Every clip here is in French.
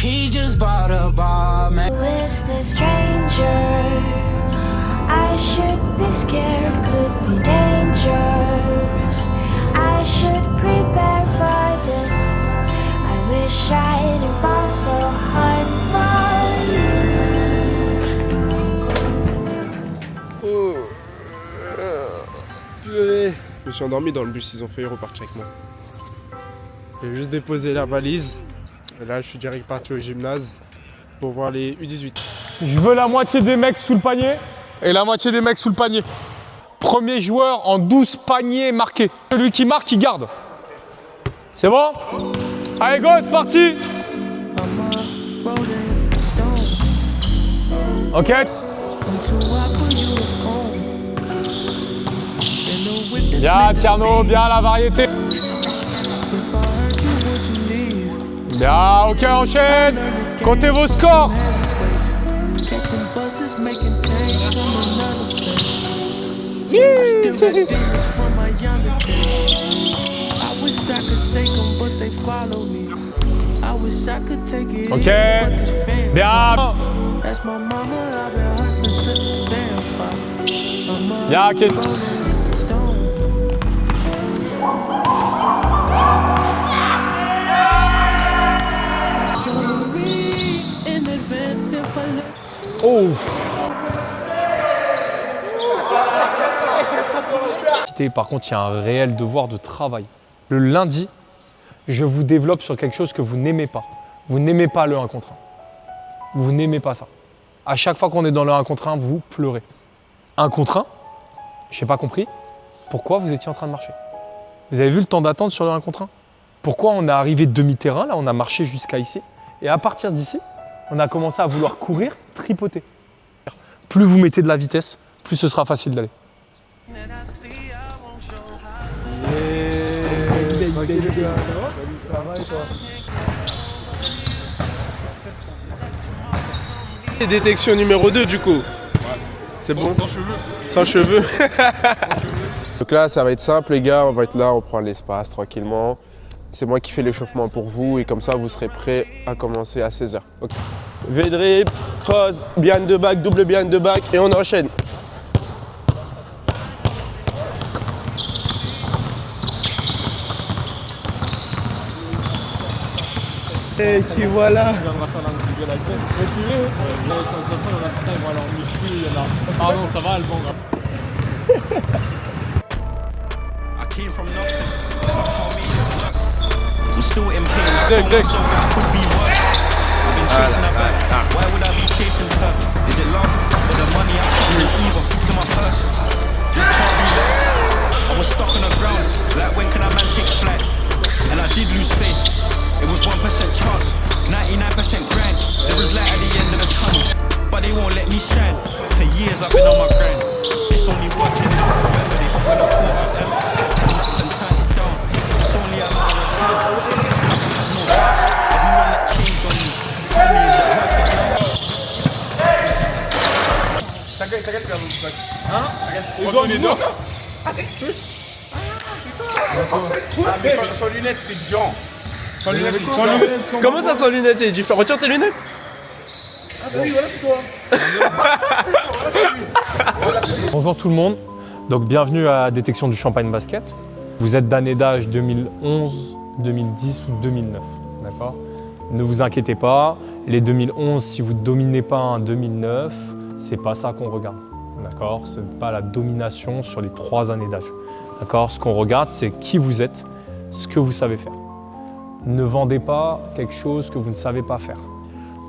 He just bought a bar, man. Who is this stranger? I should be scared, could be dangerous. I should prepare for this. I wish I didn't fall so hard for you. Je me suis endormi dans le bus, ils ont failli repartir avec moi. J'ai juste déposé la valise. Et là, je suis direct parti au gymnase pour voir les U18. Je veux la moitié des mecs sous le panier et la moitié des mecs sous le panier. Premier joueur en 12 paniers marqués. Celui qui marque, il garde. C'est bon? Allez, go, c'est parti! Ok. Bien, Tierno, bien la variété. Bien, ok, enchaîne. Comptez vos scores. Ok, bien. Bien, ok. Oh. Par contre, il y a un réel devoir de travail. Le lundi, je vous développe sur quelque chose que vous n'aimez pas. Vous n'aimez pas le 1 contre 1. Vous n'aimez pas ça. À chaque fois qu'on est dans le 1 contre 1, vous pleurez. 1 contre 1, je n'ai pas compris pourquoi vous étiez en train de marcher. Vous avez vu le temps d'attente sur le 1 contre 1? Pourquoi on est arrivé de demi-terrain, là on a marché jusqu'à ici, et à partir d'ici, on a commencé à vouloir courir, tripoter. Plus vous mettez de la vitesse, plus ce sera facile d'aller. Détection numéro 2 du coup. C'est bon? Sans cheveux. Sans cheveux. Donc là, ça va être simple les gars, on va être là, on prend l'espace tranquillement. C'est moi qui fais l'échauffement pour vous et comme ça, vous serez prêts à commencer à 16h. Okay. V-drip, cross, behind de back, double behind de back et on enchaîne. Et qui voilà. Pardon, ça va, le bon gars. I'm still in pain. I told myself that could be worse. I've been chasing her back. Why would I be chasing her? Is it love or the money I can't bring either to my purse? This can't be love. I was stuck on the ground. Like when can a man take flight? And I did lose faith. It was 1% chance, 99% grind. There was light at the end of the tunnel, but they won't let me shine. For years I've been on my grind. It's only working now. Remember they offered a quarter and turn it down. It's only a matter of time. No past. Everyone that changed on me. Tell me is it worth it now? T'inquiète comme ça. Hein? T'inquiète. Ah c'est c'est toi. Mais sans lunettes, c'est différent. Sans lunettes. Comment ça sans lunettes? Et tu fais retire tes lunettes? Ah bah oui, voilà c'est toi. Voilà c'est lui. Bonjour tout le monde, donc bienvenue à Détection du Champagne Basket. Vous êtes d'année d'âge 2011, 2010 ou 2009, d'accord? Ne vous inquiétez pas, les 2011, si vous ne dominez pas un 2009, c'est pas ça qu'on regarde, d'accord? Ce n'est pas la domination sur les 3 années d'âge, d'accord? Ce qu'on regarde, c'est qui vous êtes, ce que vous savez faire. Ne vendez pas quelque chose que vous ne savez pas faire.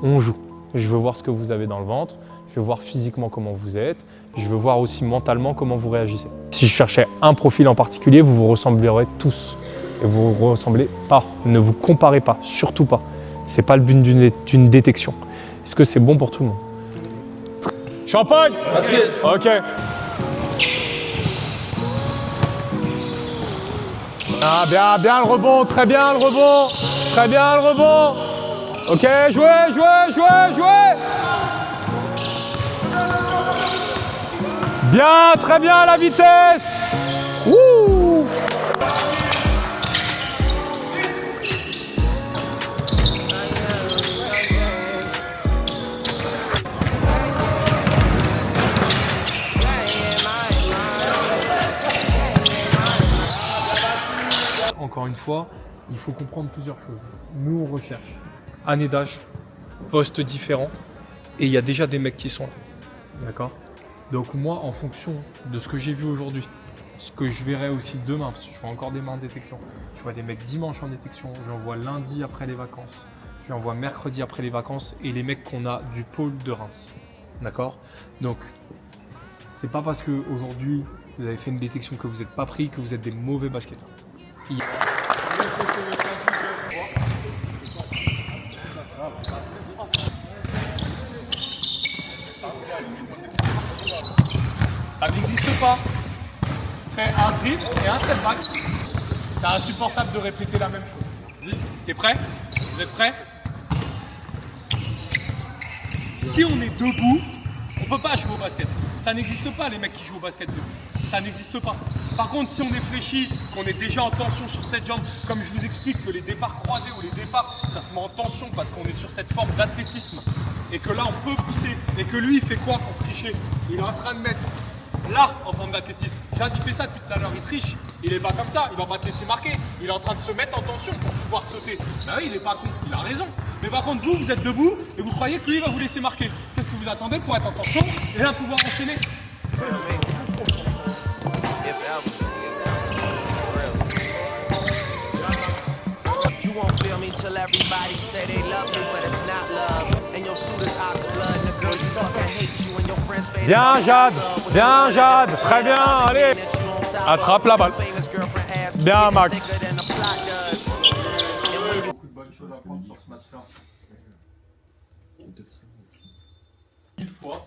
On joue. Je veux voir ce que vous avez dans le ventre. Je veux voir physiquement comment vous êtes. Je veux voir aussi mentalement comment vous réagissez. Si je cherchais un profil en particulier, vous vous ressemblerez tous. Et vous ne vous ressemblez pas. Ne vous comparez pas, surtout pas. Ce n'est pas le but d'une détection. Est-ce que c'est bon pour tout le monde? Champagne! Basket. Ok. Ah, bien le rebond, très bien le rebond, très bien le rebond. Ok, jouez. Bien, très bien la vitesse. Wouh. encore une fois, il faut comprendre plusieurs choses. Nous, on recherche année d'âge, poste différent, et il y a déjà des mecs qui sont là. D'accord? Donc moi, en fonction de ce que j'ai vu aujourd'hui, ce que je verrai aussi demain, parce que je vois encore des mains en détection, je vois des mecs dimanche en détection, j'en vois lundi après les vacances, j'en vois mercredi après les vacances, et les mecs qu'on a du pôle de Reims. D'accord? Donc, c'est pas parce qu'aujourd'hui, vous avez fait une détection que vous n'êtes pas pris, que vous êtes des mauvais basketteurs. Ça n'existe pas. Fais un dribble et un step back. C'est insupportable de répéter la même chose. Vas-y, t'es prêt? Vous êtes prêts? Si on est debout, on peut pas jouer au basket. Ça n'existe pas les mecs qui jouent au basket debout. Ça n'existe pas. Par contre, si on est fléchi, qu'on est déjà en tension sur cette jambe, comme je vous explique que les départs croisés ou les départs, ça se met en tension parce qu'on est sur cette forme d'athlétisme et que là on peut pousser et que lui il fait quoi pour tricher? Il est en train de mettre là en forme d'athlétisme. Jade il fait ça depuis tout à l'heure, il triche. Il est pas comme ça, il va pas te laisser marquer. Il est en train de se mettre en tension pour pouvoir sauter. Bah oui, il est pas con, il a raison. Mais par contre, vous êtes debout et vous croyez que lui va vous laisser marquer. Qu'est-ce que vous attendez pour être en tension et là pouvoir enchaîner? You won't feel me till everybody say they love you, but it's not love. And your shooters ox blood, and the girl you fucking hate you and your friends fade. Bien Jade, bien Jade, très bien, allez. Attrape la balle. Bien Max. Beaucoup de bonnes choses à prendre sur ce match-là. Une fois,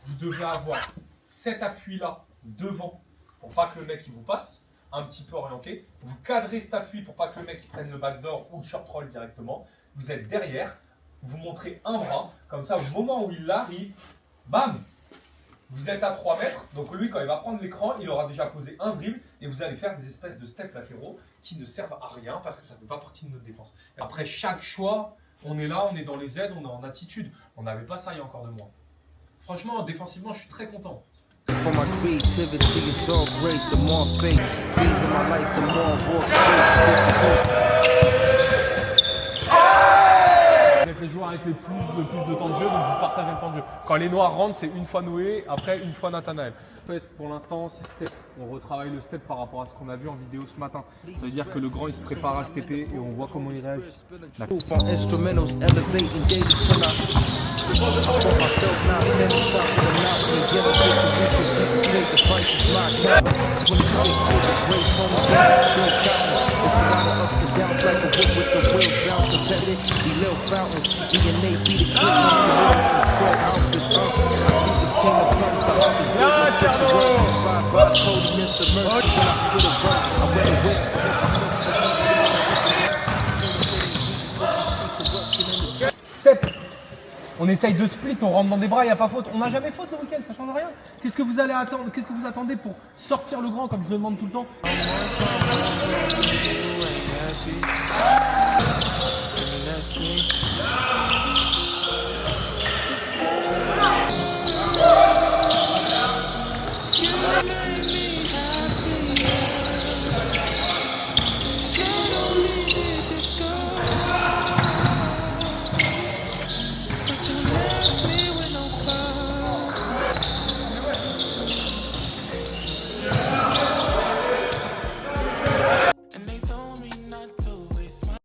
vous devez avoir cet appui-là devant pour pas que le mec il vous passe, un petit peu orienté. Vous cadrez cet appui pour pas que le mec il prenne le backdoor ou le short roll directement. Vous êtes derrière, vous montrez un bras, comme ça au moment où il arrive, bam, vous êtes à 3 mètres. Donc lui quand il va prendre l'écran, il aura déjà posé un dribble et vous allez faire des espèces de steps latéraux qui ne servent à rien parce que ça ne fait pas partie de notre défense. Et après chaque choix, on est là, on est dans les aides, on est en attitude. On n'avait pas ça il y a encore 2 mois. Franchement, défensivement, je suis très content. For my creativity, it's all grace. The more faith, feeds in my life, the more walks difficult. Vous êtes les joueurs avec le plus de temps de jeu, donc vous partagez le temps de jeu. Quand les noirs rentrent, c'est une fois Noé, après une fois Nathanaël. Pour l'instant, c'est step. On retravaille le step par rapport à ce qu'on a vu en vidéo ce matin. Ça veut dire que le grand, il se prépare à stepper et on voit comment il réagit. Proof on instrumentals, elevating daily till I for myself now, standing top of the mountain, get up with the records, just make the price is my cap. 26 years of grace, home games, still counting. It's a lot of ups and downs, like a whip with the wheels bouncing, bet it. Be little fountains, E and A be the kid, no civilians, control outfits, I see this king of guns, the others business, get to work, inspired by holiness and mercy. When I spit a verse, I wear a whip. Step. On essaye de split, on rentre dans des bras, il n'y a pas faute. On n'a jamais faute le week-end, ça change rien. Qu'est-ce que vous allez attendre? Qu'est-ce que vous attendez pour sortir le grand comme je le demande tout le temps?